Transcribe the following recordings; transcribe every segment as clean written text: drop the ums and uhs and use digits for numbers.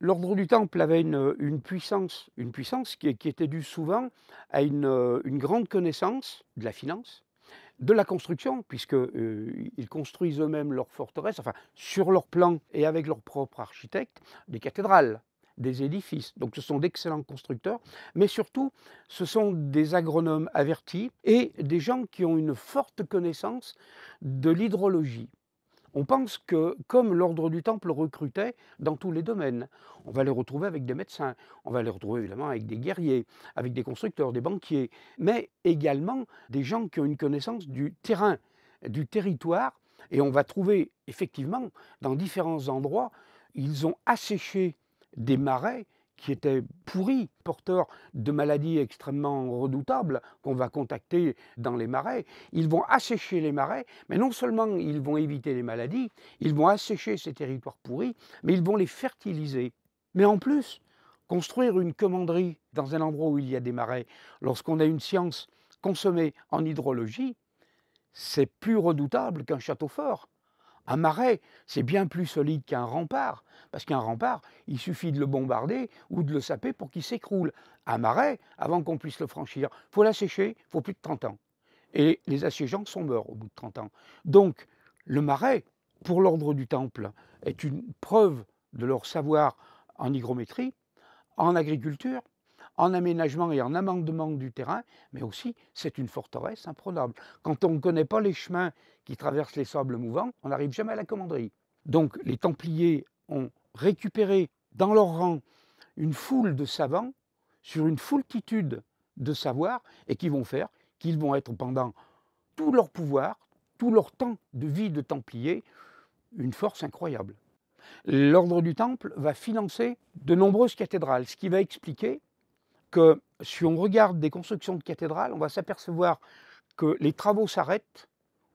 L'ordre du Temple avait une puissance qui était due souvent à une grande connaissance de la finance, de la construction puisque, ils construisent eux-mêmes leurs forteresses, enfin sur leur plan et avec leurs propres architectes, des cathédrales, des édifices. Donc ce sont d'excellents constructeurs, mais surtout ce sont des agronomes avertis et des gens qui ont une forte connaissance de l'hydrologie. On pense que, comme l'ordre du Temple recrutait dans tous les domaines, on va les retrouver avec des médecins, on va les retrouver évidemment avec des guerriers, avec des constructeurs, des banquiers, mais également des gens qui ont une connaissance du terrain, du territoire. Et on va trouver effectivement dans différents endroits, ils ont asséché des marais qui étaient pourris, porteurs de maladies extrêmement redoutables qu'on va contacter dans les marais. Ils vont assécher les marais, mais non seulement ils vont éviter les maladies, ils vont assécher ces territoires pourris, mais ils vont les fertiliser. Mais en plus, construire une commanderie dans un endroit où il y a des marais, lorsqu'on a une science consommée en hydrologie, c'est plus redoutable qu'un château fort. Un marais, c'est bien plus solide qu'un rempart, parce qu'un rempart, il suffit de le bombarder ou de le saper pour qu'il s'écroule. Un marais, avant qu'on puisse le franchir, il faut l'assécher, il faut plus de 30 ans. Et les assiégeants sont morts au bout de 30 ans. Donc, le marais, pour l'ordre du Temple, est une preuve de leur savoir en hygrométrie, en agriculture, en aménagement et en amendement du terrain, mais aussi c'est une forteresse imprenable. Quand on ne connaît pas les chemins qui traversent les sables mouvants, on n'arrive jamais à la commanderie. Donc les Templiers ont récupéré dans leur rang une foule de savants sur une foultitude de savoirs et qui vont faire qu'ils vont être pendant tout leur pouvoir, tout leur temps de vie de Templiers, une force incroyable. L'ordre du Temple va financer de nombreuses cathédrales, ce qui va expliquer que si on regarde des constructions de cathédrales, on va s'apercevoir que les travaux s'arrêtent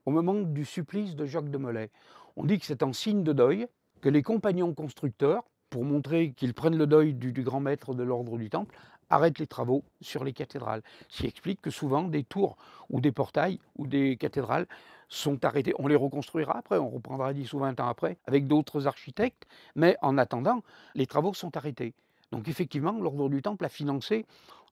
au moment du supplice de Jacques de Molay. On dit que c'est un signe de deuil, que les compagnons constructeurs, pour montrer qu'ils prennent le deuil du grand maître de l'ordre du Temple, arrêtent les travaux sur les cathédrales. Ce qui explique que souvent des tours ou des portails ou des cathédrales sont arrêtés. On les reconstruira après, on reprendra 10 ou 20 ans après avec d'autres architectes, mais en attendant, les travaux sont arrêtés. Donc effectivement, l'ordre du Temple a financé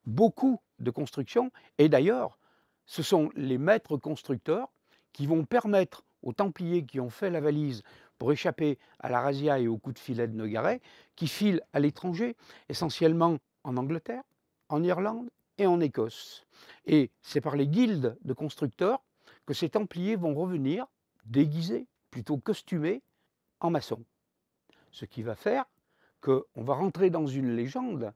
beaucoup de constructions et d'ailleurs, ce sont les maîtres constructeurs qui vont permettre aux Templiers qui ont fait la valise pour échapper à la razzia et aux coups de filet de Nogaret, qui filent à l'étranger, essentiellement en Angleterre, en Irlande et en Écosse. Et c'est par les guildes de constructeurs que ces Templiers vont revenir déguisés, plutôt costumés, en maçons. Ce qui va faire qu'on va rentrer dans une légende.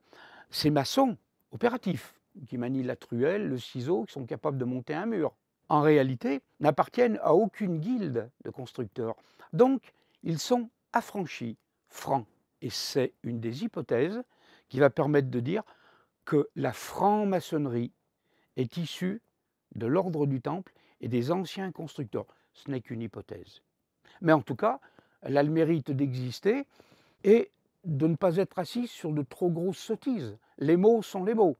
Ces maçons opératifs, qui manient la truelle, le ciseau, qui sont capables de monter un mur, en réalité, n'appartiennent à aucune guilde de constructeurs. Donc, ils sont affranchis, francs. Et c'est une des hypothèses qui va permettre de dire que la franc-maçonnerie est issue de l'ordre du Temple et des anciens constructeurs. Ce n'est qu'une hypothèse. Mais en tout cas, elle a le mérite d'exister et de ne pas être assis sur de trop grosses sottises. Les mots sont les mots.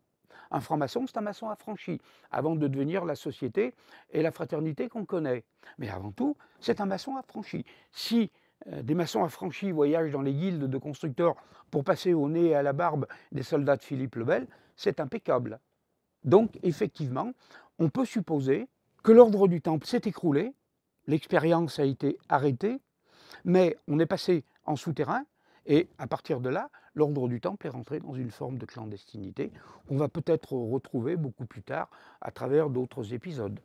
Un franc-maçon, c'est un maçon affranchi, avant de devenir la société et la fraternité qu'on connaît. Mais avant tout, c'est un maçon affranchi. Si des maçons affranchis voyagent dans les guildes de constructeurs pour passer au nez et à la barbe des soldats de Philippe le Bel, c'est impeccable. Donc, effectivement, on peut supposer que l'ordre du Temple s'est écroulé, l'expérience a été arrêtée, mais on est passé en souterrain et à partir de là, l'ordre du Temple est rentré dans une forme de clandestinité qu'on va peut-être retrouver beaucoup plus tard à travers d'autres épisodes.